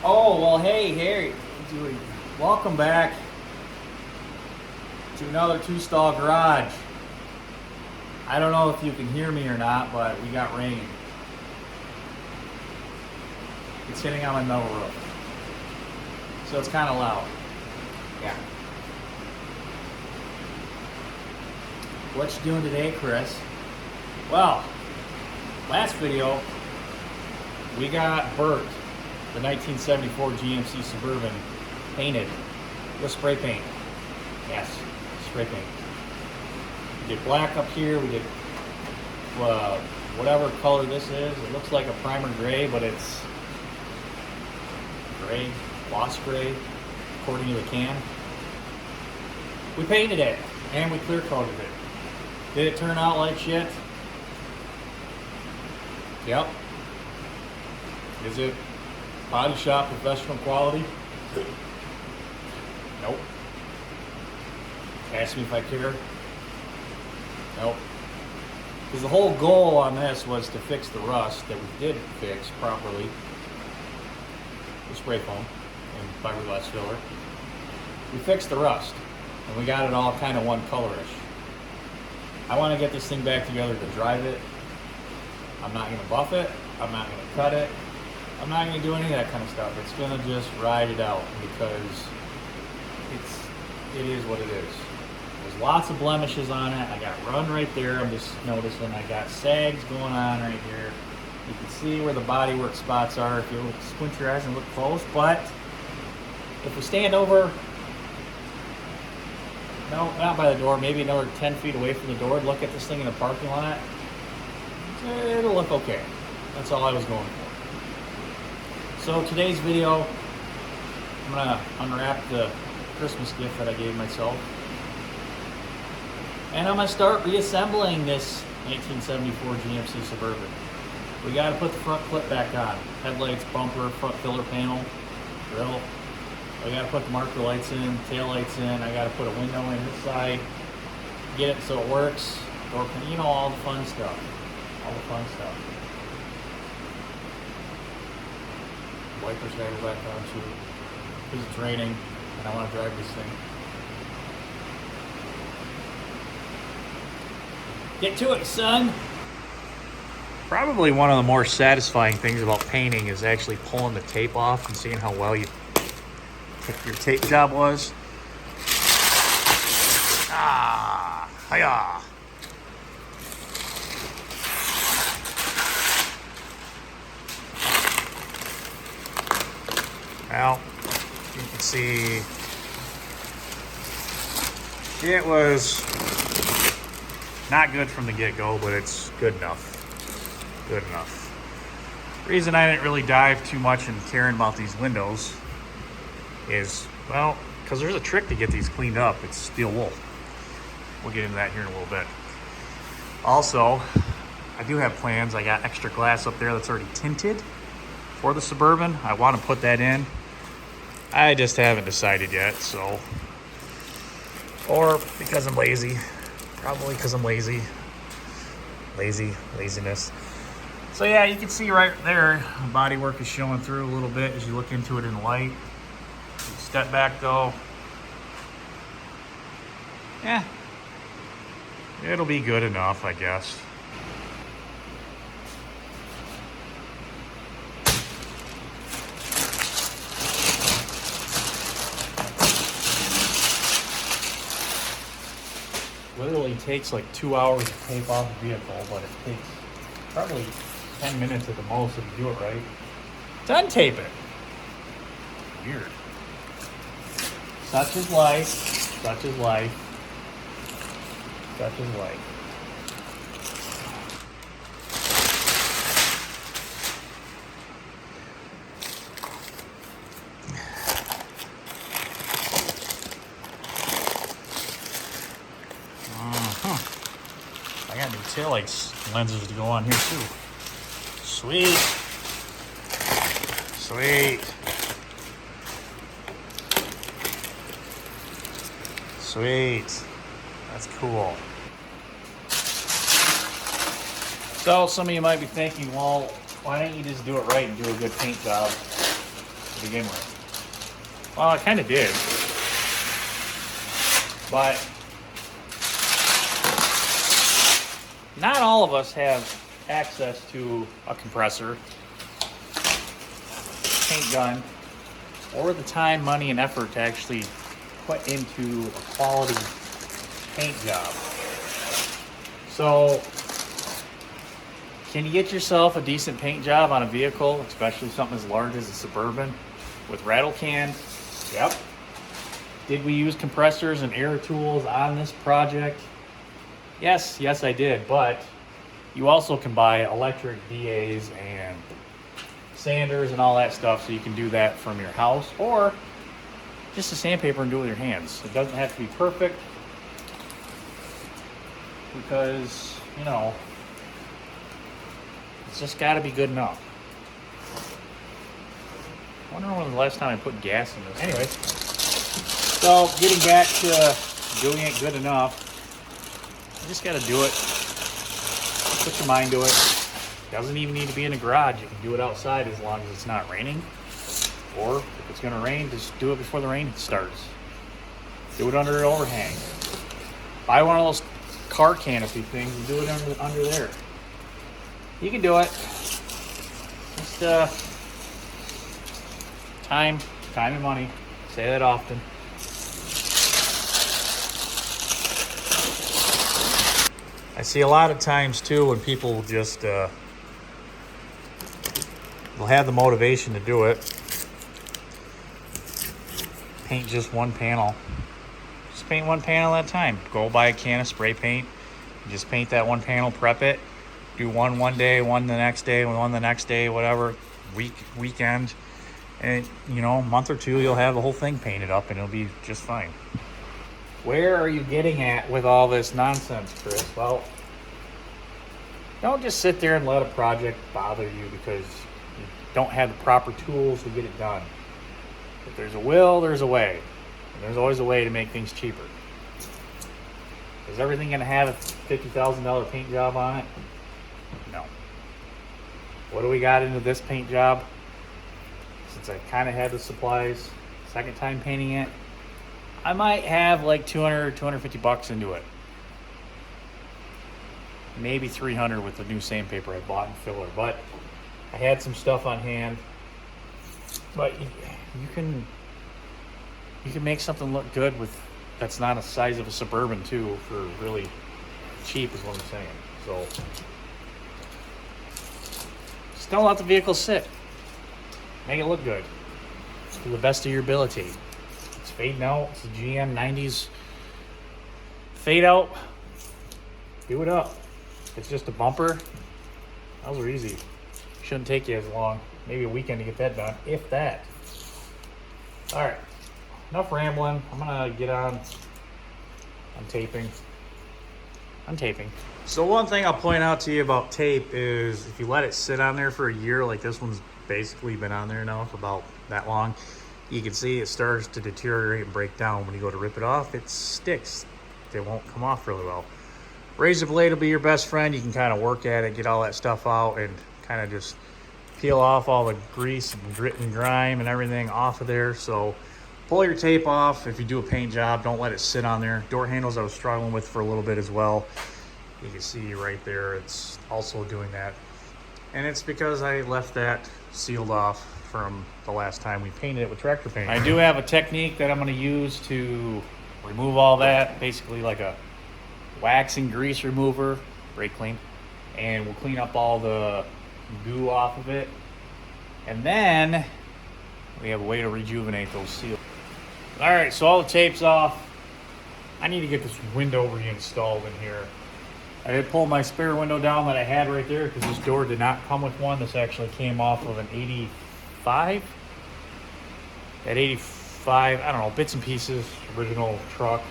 Oh, well, hey, welcome back to another two-stall garage. I don't know if you can hear me or not, but we got rain. It's hitting on my metal roof, so it's kind of loud. Yeah. What you doing today, Chris? Well, last video, we got Bert, the 1974 GMC Suburban, painted with spray paint. Yes, spray paint. We did black up here. We did whatever color this is. It looks like a primer gray, but it's gray, gloss gray, according to the can. We painted it and we clear coated it. Did it turn out like shit? Yep. Is it body shop professional quality? Nope. Ask me if I care? Nope. Because the whole goal on this was to fix the rust that we did fix properly with spray foam and fiberglass filler. We fixed the rust and we got it all kind of one colorish. I want to get this thing back together to drive it. I'm not going to buff it. I'm not going to cut it. I'm not going to do any of that kind of stuff. It's going to just ride it out because it is what it is. There's lots of blemishes on it. I got run right there. I'm just noticing I got sags going on right here. You can see where the bodywork spots are if you squint your eyes and look close. But if we stand over, no, not by the door, maybe another 10 feet away from the door, look at this thing in the parking lot, it'll look okay. That's all I was going for. So today's video, I'm gonna unwrap the Christmas gift that I gave myself. And I'm gonna start reassembling this 1974 GMC Suburban. We gotta put the front clip back on. Headlights, bumper, front filler panel, grill. I gotta put the marker lights in, tail lights in. I gotta put a window in this side, get it so it works. Door, you know, all the fun stuff. All the fun stuff. Wipers gotta go back on too, because it's raining and I want to drive this thing. Get to it, son. Probably one of the more satisfying things about painting is actually pulling the tape off and seeing how well your tape job was. Ah, hiya. Well, you can see it was not good from the get-go, but it's good enough. Good enough. The reason I didn't really dive too much in caring about these windows is, well, because there's a trick to get these cleaned up. It's steel wool. We'll get into that here in a little bit. Also, I do have plans. I got extra glass up there that's already tinted for the Suburban. I want to put that in. I just haven't decided yet, so. Or because I'm lazy. Probably because I'm lazy. Laziness. So yeah, you can see right there, the bodywork is showing through a little bit as you look into it in the light. Step back though. Yeah. It'll be good enough, I guess. Literally takes like 2 hours to tape off the vehicle, but it takes probably 10 minutes at the most if you do it right to untape it. Weird. Such is life. Such is life. Such is life. I got new taillights lenses to go on here too. Sweet. Sweet. Sweet. That's cool. So some of you might be thinking, well, why don't you just do it right and do a good paint job? to begin with. Well, it kind of did. But not all of us have access to a compressor, paint gun, or the time, money, and effort to actually put into a quality paint job. So, can you get yourself a decent paint job on a vehicle, especially something as large as a Suburban with rattle can? Yep. Did we use compressors and air tools on this project? Yes, I did, but you also can buy electric DAs and sanders and all that stuff, so you can do that from your house, or just a sandpaper and do it with your hands. It doesn't have to be perfect, because, you know, it's just got to be good enough. I wonder when the last time I put gas in this. Anyway, so getting back to doing it good enough, you just got to do it. Put your mind to it. Doesn't even need to be in a garage. You can do it outside as long as it's not raining. Or if it's going to rain, just do it before the rain starts. Do it under an overhang. Buy one of those car canopy things and do it under there. You can do it. Just time and money. Say that often. I see a lot of times too when people just they'll have the motivation to do it. Paint just one panel. Just paint one panel at a time. Go buy a can of spray paint. Just paint that one panel, prep it. Do one day, one the next day, one the next day, whatever. Weekend. And, you know, a month or two, you'll have the whole thing painted up and it'll be just fine. Where are you getting at with all this nonsense, Chris? Well, don't just sit there and let a project bother you because you don't have the proper tools to get it done. If there's a will, there's a way. And there's always a way to make things cheaper. Is everything going to have a $50,000 paint job on it? No. What do we got into this paint job? Since I kind of had the supplies, second time painting it, I might have like 250 bucks into it. Maybe 300 with the new sandpaper I bought in filler. But I had some stuff on hand. But you can make something look good with that's not a size of a Suburban too for really cheap is what I'm saying. So just don't let the vehicle sit. Make it look good to the best of your ability. It's fading out. It's a GM 90s fade out. Do it up. It's just a bumper. Those are easy. Shouldn't take you as long. Maybe a weekend to get that done, if that. All right, enough rambling. I'm gonna get on. I'm taping. So one thing I'll point out to you about tape is if you let it sit on there for a year, like this one's basically been on there now for about that long, you can see it starts to deteriorate and break down. When you go to rip it off, it sticks. It won't come off really well. Razor blade will be your best friend. You can kind of work at it, get all that stuff out, and kind of just peel off all the grease and grit and grime and everything off of there. So pull your tape off if you do a paint job. Don't let it sit on there. Door handles I was struggling with for a little bit as well. You can see right there, it's also doing that. And it's because I left that sealed off from the last time we painted it with tractor paint. I do have a technique that I'm going to use to remove all that, basically like a wax and grease remover, brake clean, and we'll clean up all the goo off of it. And then we have a way to rejuvenate those seals. All right, so all the tape's off. I need to get this window reinstalled in here. I had pulled my spare window down that I had right there because this door did not come with one. This actually came off of an 85. That 85, I don't know, bits and pieces, original truck.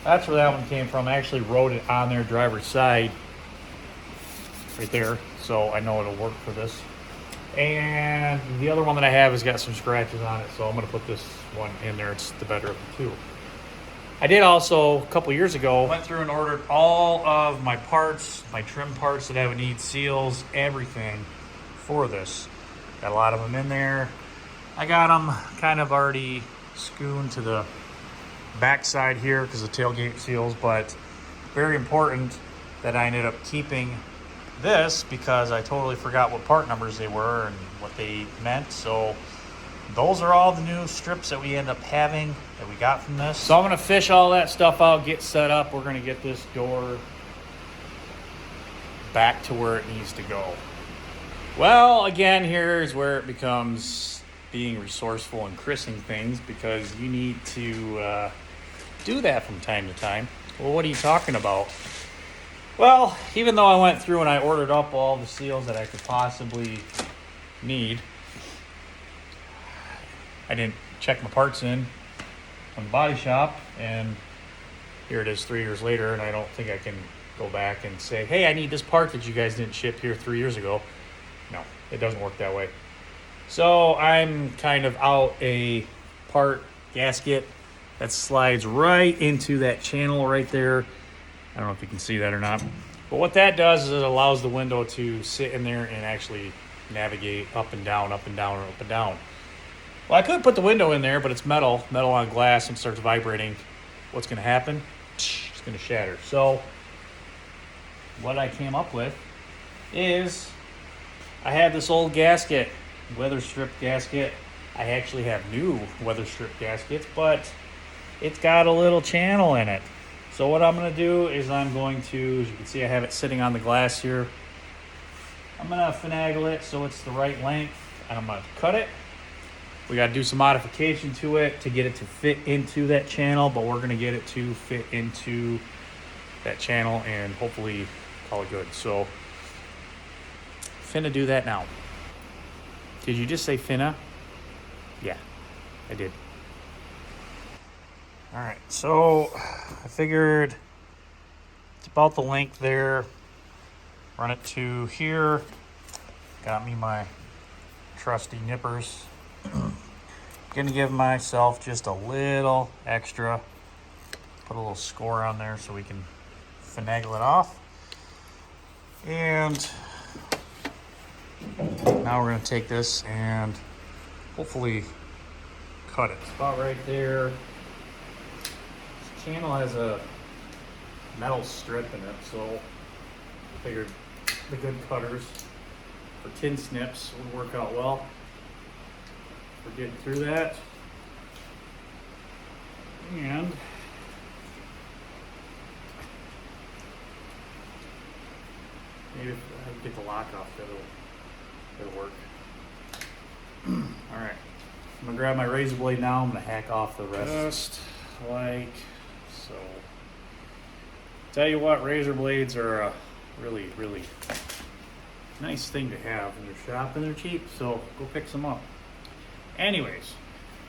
That's where that one came from. I actually wrote it on their driver's side right there, so I know it'll work for this. And the other one that I have has got some scratches on it, so I'm going to put this one in there. It's the better of the two. I did also, a couple years ago, went through and ordered all of my parts, my trim parts that I would need, seals, everything for this. Got a lot of them in there. I got them kind of already scooned to the backside here because the tailgate seals, but very important that I ended up keeping this because I totally forgot what part numbers they were and what they meant. So those are all the new strips that we end up having that we got from this. So I'm gonna fish all that stuff out, get set up. We're gonna get this door back to where it needs to go. Well, again, here's where it becomes being resourceful and christening things, because you need to do that from time to time. Well, what are you talking about? Well, even though I went through and I ordered up all the seals that I could possibly need, I didn't check my parts in on the body shop, and here it is 3 years later, and I don't think I can go back and say, hey, I need this part that you guys didn't ship here 3 years ago. No, it doesn't work that way. So I'm kind of out a part gasket that slides right into that channel right there. I don't know if you can see that or not. But what that does is it allows the window to sit in there and actually navigate up and down, up and down, up and down. Well, I could put the window in there, but it's metal on glass, and starts vibrating. What's going to happen? It's going to shatter. So what I came up with is I had this old gasket, weather strip gasket. I actually have new weather strip gaskets, but it's got a little channel in it. So what I'm going to do is I'm going to, as you can see, I have it sitting on the glass here. I'm going to finagle it so it's the right length, and I'm going to cut it. We got to do some modification to it to get it to fit into that channel, but we're going to get it to fit into that channel and hopefully call it good. So finna do that now. Did you just say finna? Yeah, I did. All right, so I figured it's about the length there. Run it to here. Got me my trusty nippers. Gonna give myself just a little extra. Put a little score on there so we can finagle it off. And now we're gonna take this and hopefully cut it. About right there. Channel has a metal strip in it, so I figured the good cutters for tin snips would work out well. We're getting through that, and maybe if I can get the lock off, it'll work. All right, I'm gonna grab my razor blade now. I'm gonna hack off the rest. Just like so. Tell you what, razor blades are a really, really nice thing to have in your shop, and they're cheap, so go pick some up. Anyways,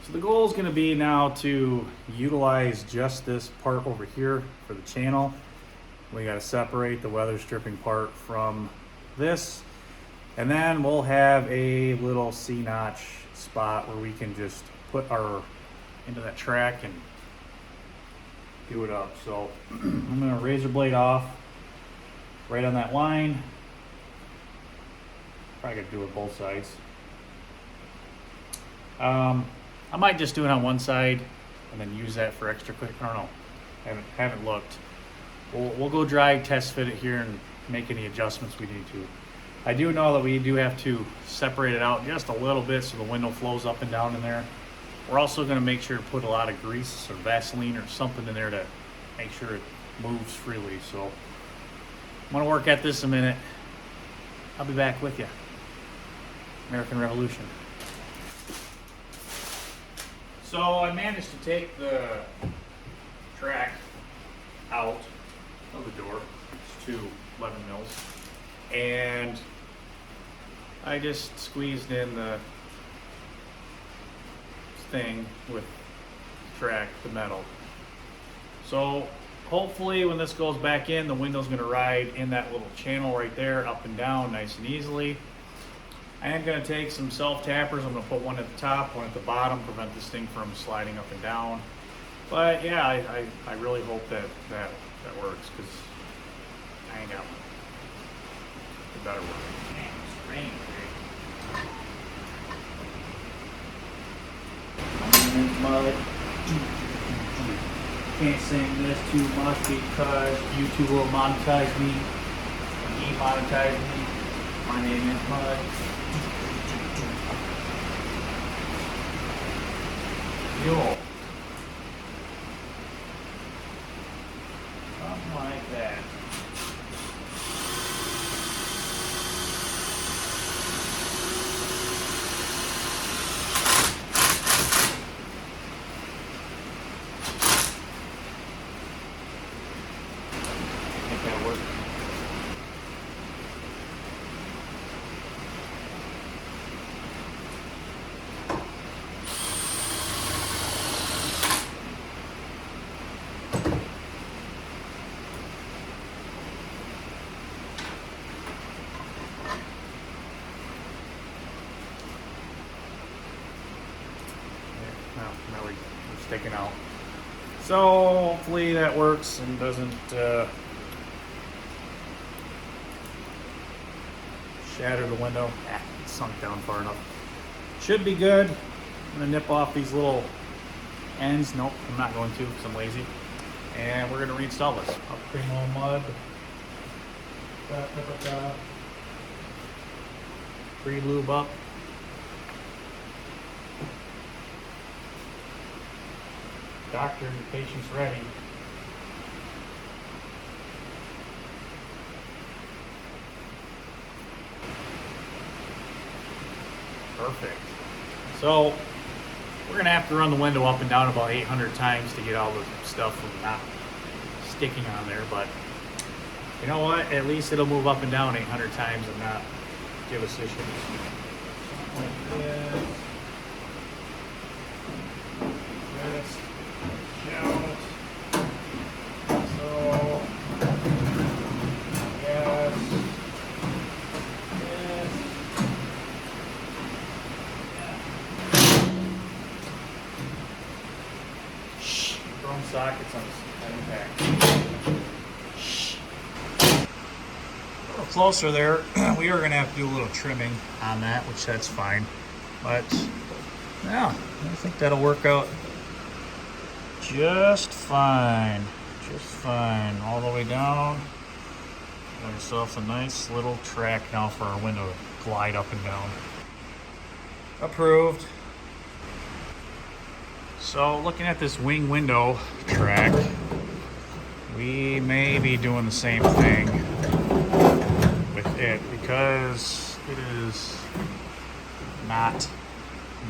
so the goal is going to be now to utilize just this part over here for the channel. We got to separate the weather stripping part from this, and then we'll have a little C-notch spot where we can just put our into that track and do it up. So I'm going to razor blade off right on that line. Probably got to do it both sides. I might just do it on one side and then use that for extra quick. I don't know. Haven't looked. We'll go dry test fit it here and make any adjustments we need to. I do know that we do have to separate it out just a little bit so the window flows up and down in there. We're also going to make sure to put a lot of grease or Vaseline or something in there to make sure it moves freely. So I'm going to work at this a minute. I'll be back with you. American Revolution. So I managed to take the track out of the door. It's 2 11 mils. And I just squeezed in the thing with the track, the metal. So hopefully when this goes back in, the window's going to ride in that little channel right there, up and down nice and easily. I am going to take some self-tappers. I'm going to put one at the top, one at the bottom, prevent this thing from sliding up and down. But yeah, I really hope that works, because I ain't got one. It better work. Man, it's raining today. mud. Can't sing this too much because YouTube will monetize me. Demonetize me. My name is Mud. Fuel. Something like that. I think that works. Now we're sticking out. So hopefully that works and doesn't shatter the window. It's sunk down far enough. Should be good. I'm gonna nip off these little ends. Nope, I'm not going to because I'm lazy. And we're gonna reinstall this. I'll cream a little mud. Pre-lube up. Doctor, your patient's ready. Perfect. So we're gonna have to run the window up and down about 800 times to get all the stuff from not sticking on there, but you know what? At least it'll move up and down 800 times and not give us issues. Like this. This. So, yes, yes, shh, drum sockets on the back. Shh. A little closer there. We are going to have to do a little trimming on that, which that's fine. But, yeah, I think that'll work out just fine. Just fine. All the way down. Got yourself a nice little track now for our window to glide up and down. Approved. So looking at this wing window track, we may be doing the same thing with it because it is not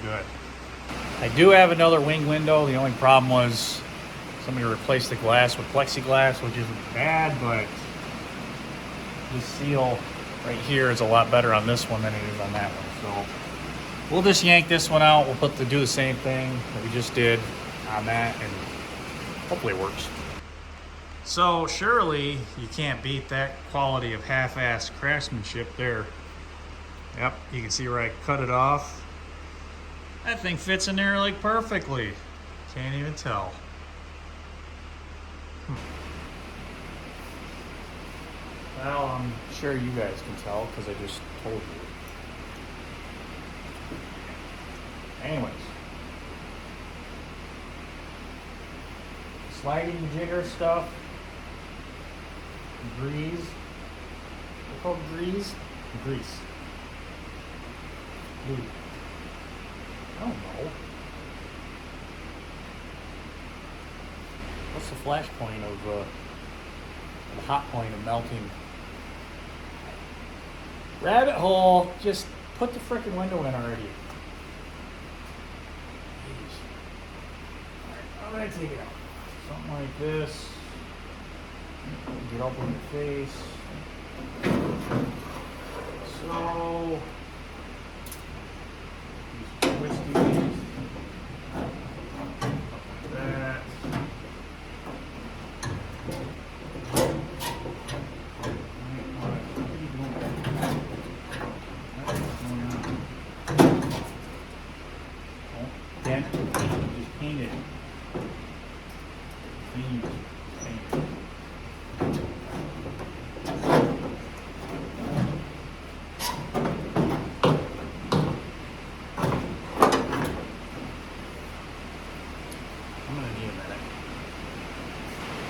good. I do have another wing window. The only problem was somebody replaced the glass with plexiglass, which isn't bad, but the seal right here is a lot better on this one than it is on that one. So we'll just yank this one out. We'll do the same thing that we just did on that, and hopefully it works. So surely you can't beat that quality of half-assed craftsmanship there. Yep, you can see where I cut it off. That thing fits in there like perfectly. Can't even tell. Well, I'm sure you guys can tell because I just told you. Anyways. Sliding jigger stuff. Grease. They're called grease? Grease. Lube. I don't know. What's the flash point of the hot point of melting? Rabbit hole. Just put the frickin' window in already. Jeez. Alright, I'm gonna take it out. Something like this. Get up on your face. So twisty like that. Then just paint it. Paint it.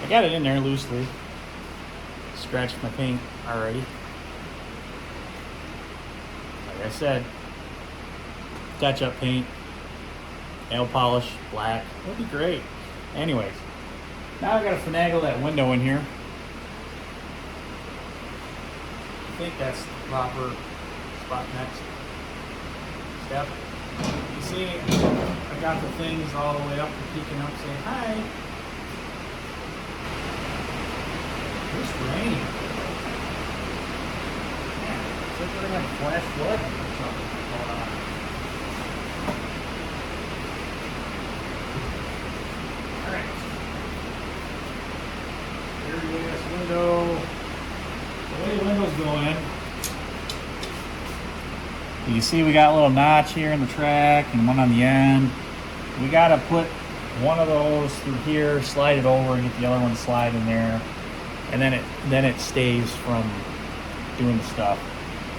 I got it in there loosely. Scratched my paint already. Like I said, touch-up paint, nail polish, black. That'd be great. Anyways, now I gotta finagle that window in here. I think that's the proper spot next step. You see, I got the things all the way up and peeking up saying hi. This rain. Man, it's like we're gonna have a flash flood or something going on. Alright. Here we go, this window. The way the windows go in. You see we got a little notch here in the track and one on the end. We gotta put one of those through here, slide it over, and get the other one to slide in there. And then it stays from doing the stuff.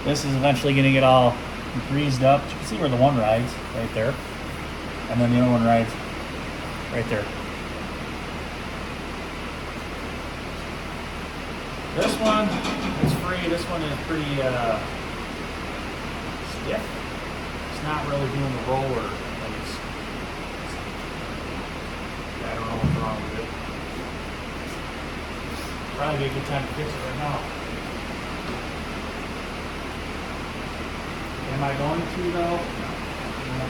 This is eventually gonna get all greased up. You can see where the one rides, right there. And then the other one rides right there. This one is free. This one is pretty stiff. It's not really doing the roller. Like I don't know what's wrong with it. Probably be a good time to fix it right now. Am I going to though? No.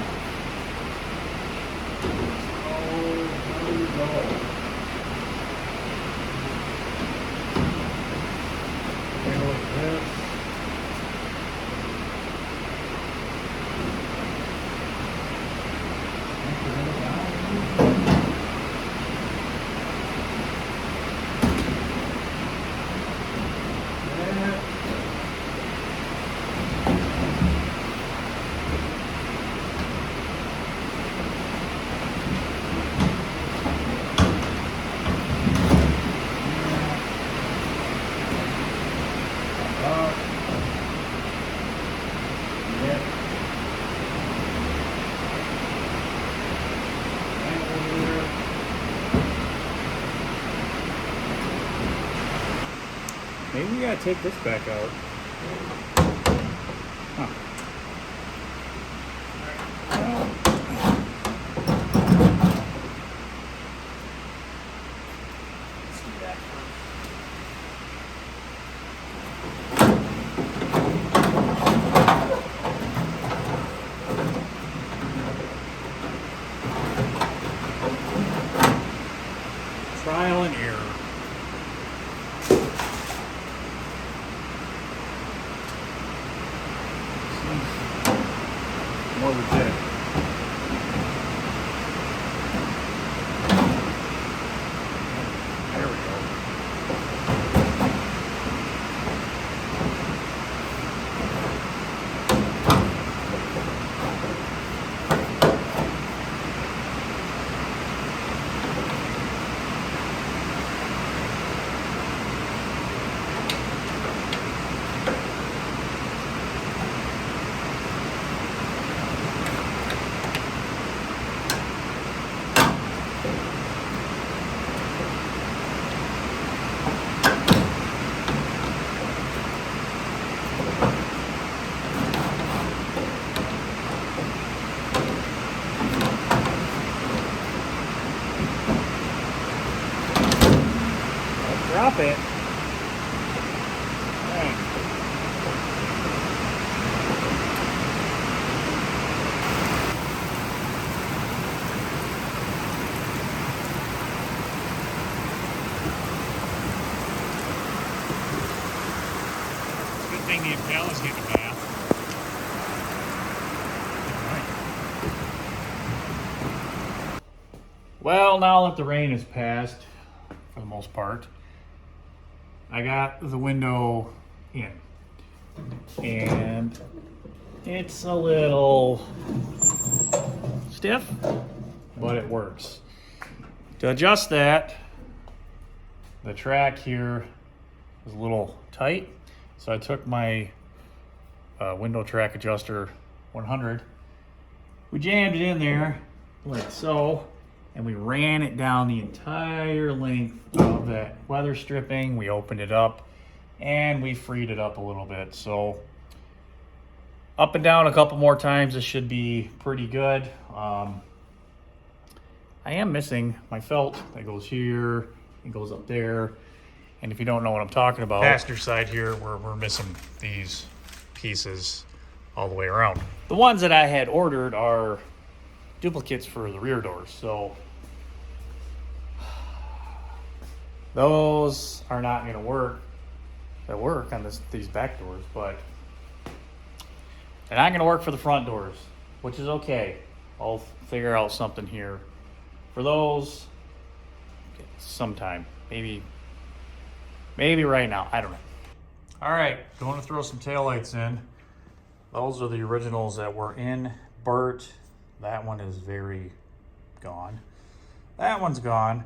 So there we go. Take a look at this. Maybe we gotta take this back out. Huh. Let's do that first. Trial and error. More legit. There we go. Drop it. Dang. It's a good thing the Impala's getting a bath. All right. Well, now that the rain has passed, for the most part, I got the window in, and it's a little stiff, but it works. To adjust that, the track here is a little tight, so I took my window track adjuster 100. We jammed it in there like so, and we ran it down the entire length of that weather stripping. We opened it up and we freed it up a little bit. So up and down a couple more times, this should be pretty good. I am missing my felt that goes here, it goes up there. And if you don't know what I'm talking about, passenger side here, we're missing these pieces all the way around. The ones that I had ordered are duplicates for the rear doors, so those are not going to work. They work on these back doors, but they're not going to work for the front doors, which is okay. I'll figure out something here for those sometime, maybe right now. I don't know. All right, going to throw some taillights in. Those are the originals that were in Burt. That one is very gone. That one's gone.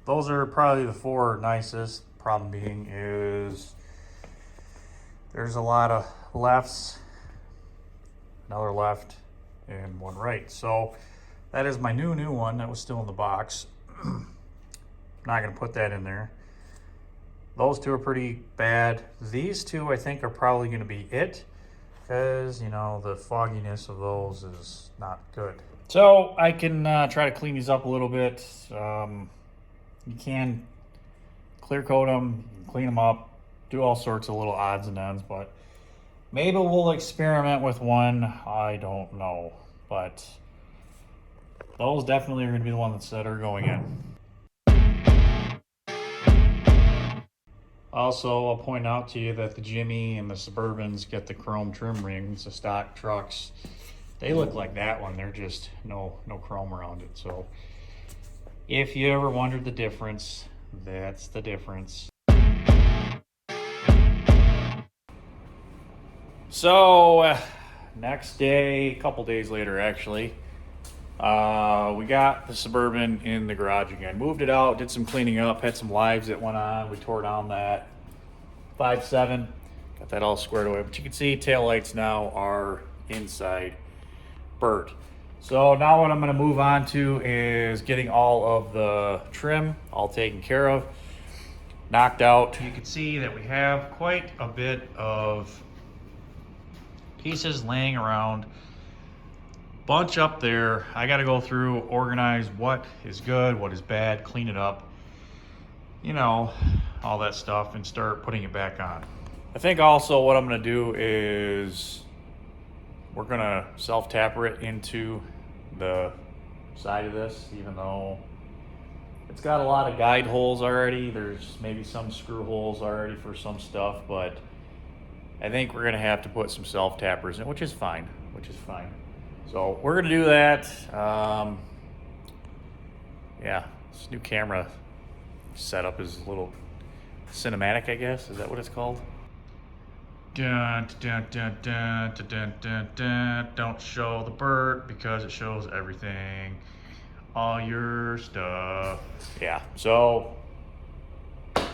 Those are probably the four nicest. Problem being is there's a lot of lefts, another left, and one right. So that is my new one that was still in the box. Not gonna put that in there. Those two are pretty bad. These two I think are probably gonna be it, because you know the fogginess of those is not good. So I can try to clean these up a little bit. You can clear coat them, clean them up, do all sorts of little odds and ends, but maybe we'll experiment with one. I don't know, but those definitely are going to be the ones that are going in. Also, I'll point out to you that the Jimmy and the Suburbans get the chrome trim rings, the stock trucks. They look like that one. They're just no chrome around it. So if you ever wondered the difference, that's the difference. So next day, a couple days later actually, we got the Suburban in the garage again. Moved it out, did some cleaning up, had some lives that went on. We tore down that 5.7, got that all squared away. But you can see taillights now are inside Burt. So now what I'm going to move on to is getting all of the trim all taken care of, knocked out. You can see that we have quite a bit of pieces laying around, bunch up there. I got to go through, organize what is good, what is bad, clean it up, you know, all that stuff, and start putting it back on. I think also what I'm going to do is we're going to self-tapper it into the side of this, even though it's got a lot of guide holes already. There's maybe some screw holes already for some stuff, but I think we're going to have to put some self-tappers in, which is fine. So we're going to do that. Yeah, this new camera setup is a little cinematic, I guess. Is that what it's called? Dun, dun, dun, dun, dun, dun, dun, dun. Don't show the Burt because it shows everything, all your stuff. Yeah, so I'm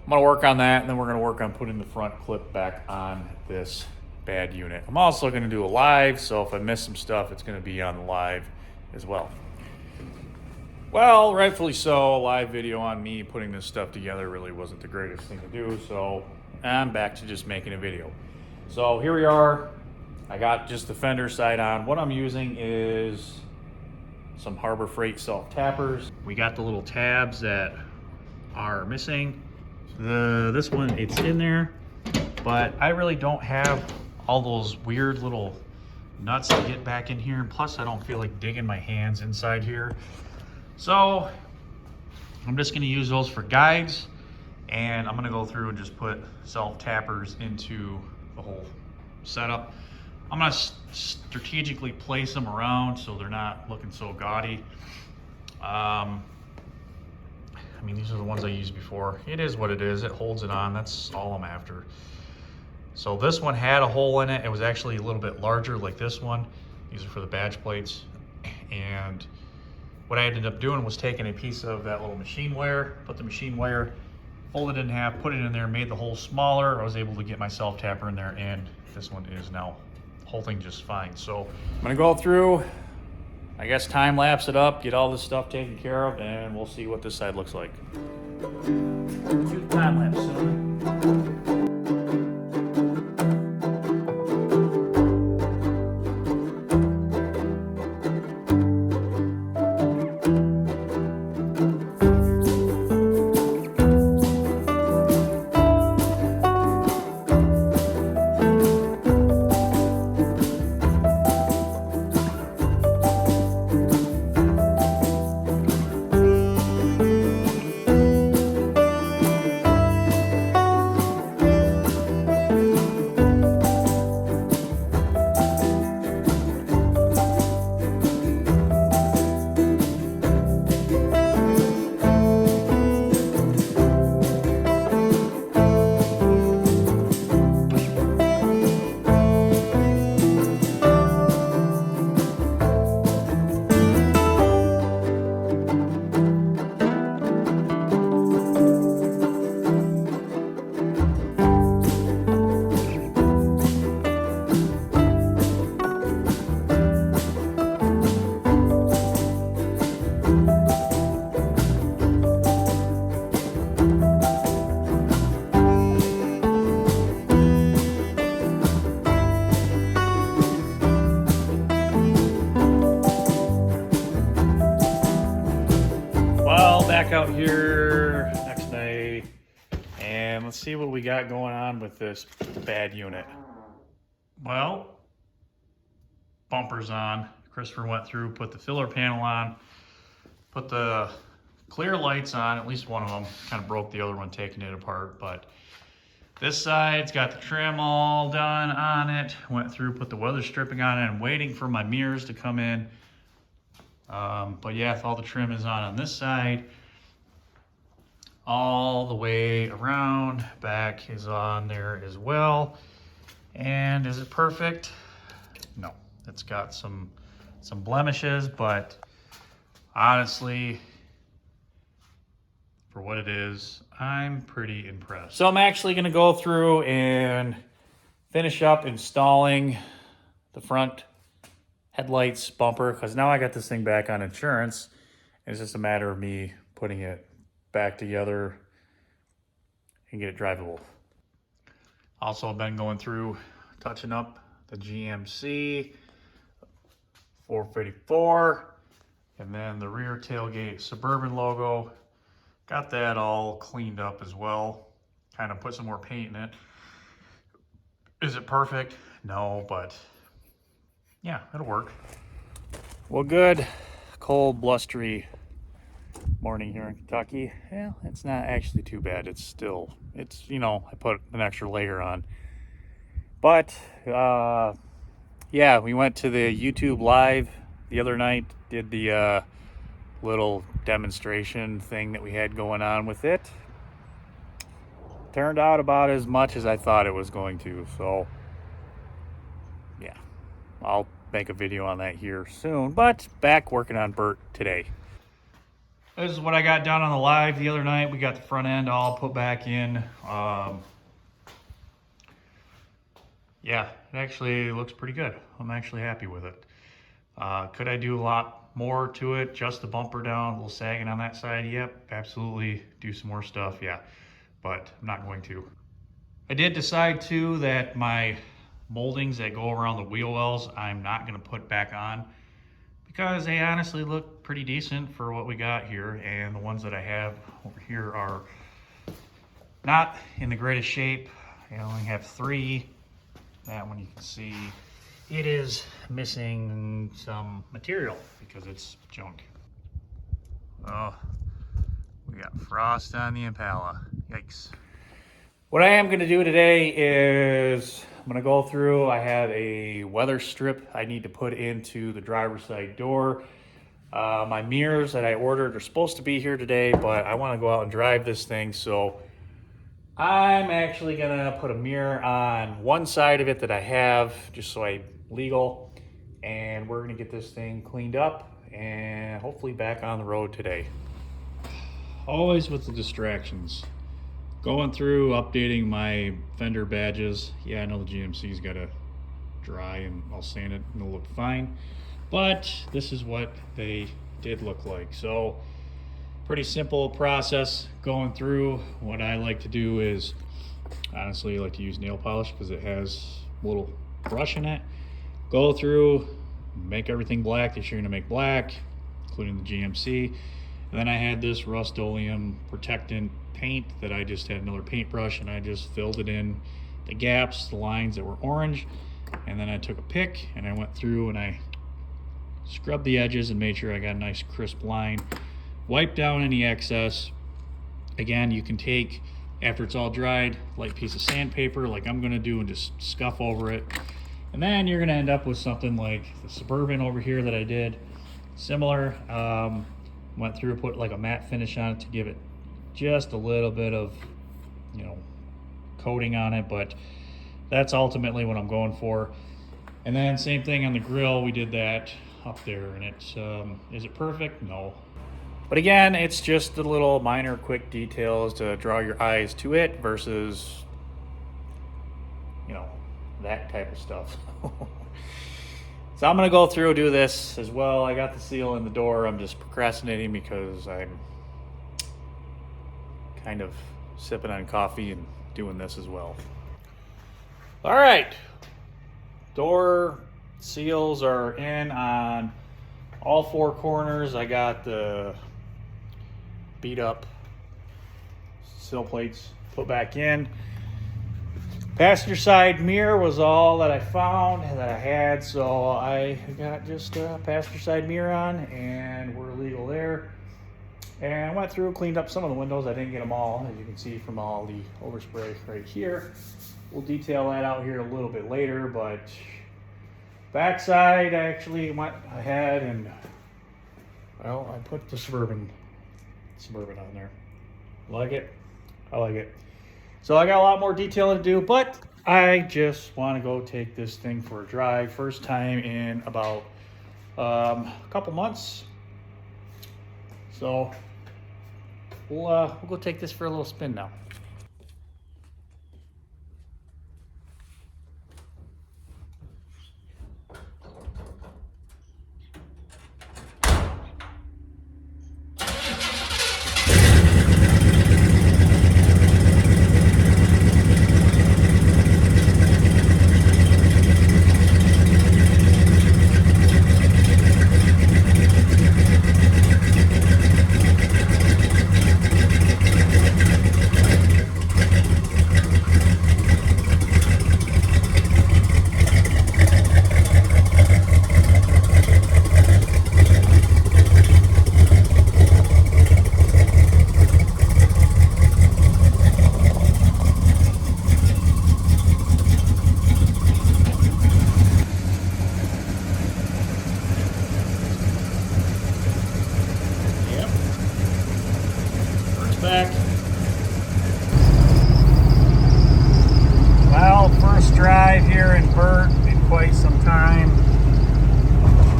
gonna work on that, and then we're gonna work on putting the front clip back on this bad unit. I'm also gonna do a live, so if I miss some stuff, it's gonna be on the live as well. Well, rightfully so, a live video on me putting this stuff together really wasn't the greatest thing to do, so I'm back to just making a video. So here we are. I got just the fender side on. What I'm using is some Harbor Freight self-tappers. We got the little tabs that are missing. This one, it's in there, but I really don't have all those weird little nuts to get back in here. And plus I don't feel like digging my hands inside here. So I'm just gonna use those for guides, and I'm gonna go through and just put self-tappers into the whole setup. I'm gonna strategically place them around so they're not looking so gaudy. I mean, these are the ones I used before. It is what it is. It holds it on. That's all I'm after. So this one had a hole in it. It was actually a little bit larger like this one. These are for the badge plates. And what I ended up doing was taking a piece of that little machine wire, put the machine wire, fold it in half, put it in there, made the hole smaller. I was able to get my self-tapper in there, and this one is now holding just fine. So I'm gonna go through, I guess time lapse it up, get all this stuff taken care of, and we'll see what this side looks like. Shoot time lapse soon. Back out here next day, and let's see what we got going on with this bad unit. Well, bumper's on. Christopher went through, put the filler panel on, put the clear lights on, at least one of them. Kind of broke the other one taking it apart, but this side's got the trim all done on it. Went through, put the weather stripping on it. I'm waiting for my mirrors to come in. But yeah, if all the trim is on this side, all the way around, back is on there as well. And is it perfect? No, it's got some blemishes, but honestly, for what it is, I'm pretty impressed. So I'm actually gonna go through and finish up installing the front headlights bumper, because now I got this thing back on insurance. It's just a matter of me putting it back together and get it drivable. Also, I've been going through touching up the GMC 454 and then the rear tailgate Suburban logo. Got that all cleaned up as well. Kind of put some more paint in it. Is it perfect? No, but yeah, it'll work. Well, good, cold, blustery morning here in Kentucky. Well, it's not actually too bad. It's, you know, I put an extra layer on. But, yeah, we went to the YouTube Live the other night, did the little demonstration thing that we had going on with it. Turned out about as much as I thought it was going to, so yeah, I'll make a video on that here soon, but back working on Bert today. This is what I got done on the live the other night. We got the front end all put back in. Yeah, it actually looks pretty good. I'm actually happy with it. Could I do a lot more to it? Just the bumper down, a little sagging on that side? Yep, absolutely. Do some more stuff, yeah, but I'm not going to. I did decide too that my moldings that go around the wheel wells, I'm not gonna put back on, because they honestly look pretty decent for what we got here, and the ones that I have over here are not in the greatest shape. I only have 3. That one you can see it is missing some material because it's junk. Oh, we got frost on the Impala. Yikes. What I am gonna do today is I'm gonna go through, I have a weather strip I need to put into the driver's side door. My mirrors that I ordered are supposed to be here today, but I wanna go out and drive this thing, so I'm actually gonna put a mirror on one side of it that I have, just so I'm legal, and we're gonna get this thing cleaned up and hopefully back on the road today. Always with the distractions. Going through, updating my fender badges. Yeah, I know the GMC's gotta dry and I'll sand it and it'll look fine. but this is what they did look like. So pretty simple process going through. What I like to do is, honestly, I like to use nail polish because it has a little brush in it. Go through, make everything black that you're gonna make black, including the GMC. And then I had this Rust-Oleum protectant paint that I just had another paintbrush, and I just filled it in the gaps, the lines that were orange. And then I took a pick and I went through and I scrubbed the edges and made sure I got a nice crisp line. Wipe down any excess. Again, you can take, after it's all dried, light piece of sandpaper like I'm gonna do and just scuff over it. And then you're gonna end up with something like the Suburban over here that I did. Similar, went through, put like a matte finish on it to give it just a little bit of, you know, coating on it, but that's ultimately what I'm going for. And then same thing on the grill, we did that up there, and it's, is it perfect? No. But again, it's just the little minor quick details to draw your eyes to it versus, you know, that type of stuff. So I'm gonna go through and do this as well. I got the seal in the door. I'm just procrastinating because I'm kind of sipping on coffee and doing this as well. All right, door seals are in on all four corners. I got the beat up sill plates put back in. Passenger side mirror was all that I found that I had, so I got just a passenger side mirror on, and we're legal there. And I went through, cleaned up some of the windows. I didn't get them all, as you can see from all the overspray right here. We'll detail that out here a little bit later, but backside, I actually went ahead and, well, I put the Suburban on there. Like it? I like it. So I got a lot more detailing to do, but I just want to go take this thing for a drive. First time in about a couple months. So we'll go take this for a little spin now. Back. Well, first drive here in Burt in quite some time.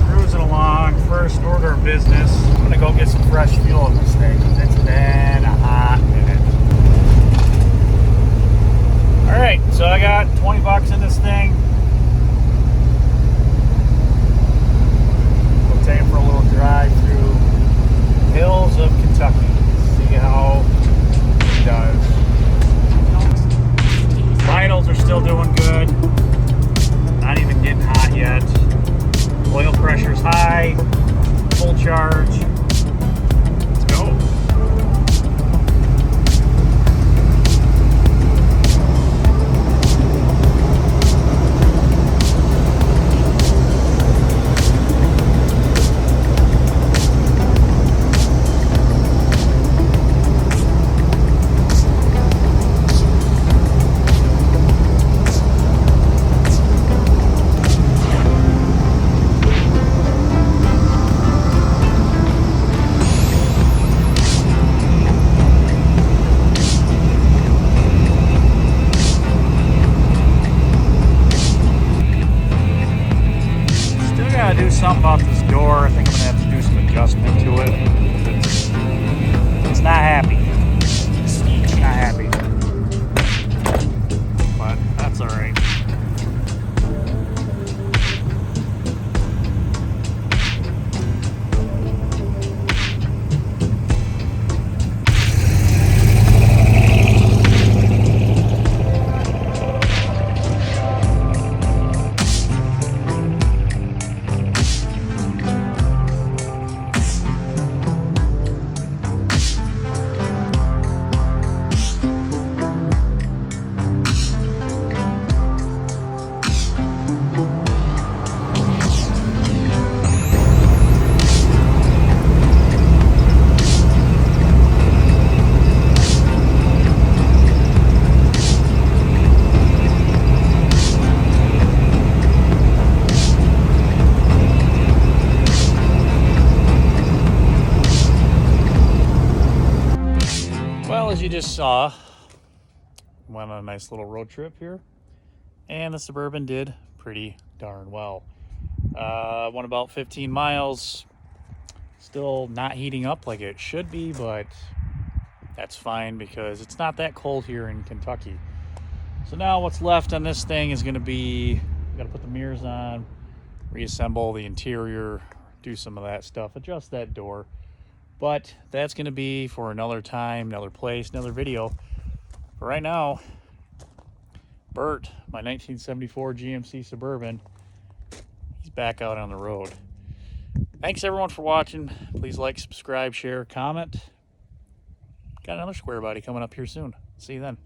Cruising along, first order of business. I'm gonna go get some fresh fuel in this thing. It's been a hot minute. All right, so I got 20 bucks in this thing. We'll take it for a little drive through hills of Kentucky. How it does. Vitals are still doing good. Not even getting hot yet. Oil pressure's high. Full charge. Let's go. Do something about this door. I think I'm gonna have to do some adjustment to it. It's not happy. It's not happy. But that's all right. as you just saw, went on a nice little road trip here, and the Suburban did pretty darn well. Went about 15 miles, still not heating up like it should be, but that's fine because it's not that cold here in Kentucky. So now what's left on this thing is going to be, got to put the mirrors on, reassemble the interior, do some of that stuff, adjust that door. But that's going to be for another time, another place, another video. But right now, Bert, my 1974 GMC Suburban, he's back out on the road. Thanks everyone for watching. Please like, subscribe, share, comment. Got another square body coming up here soon. See you then.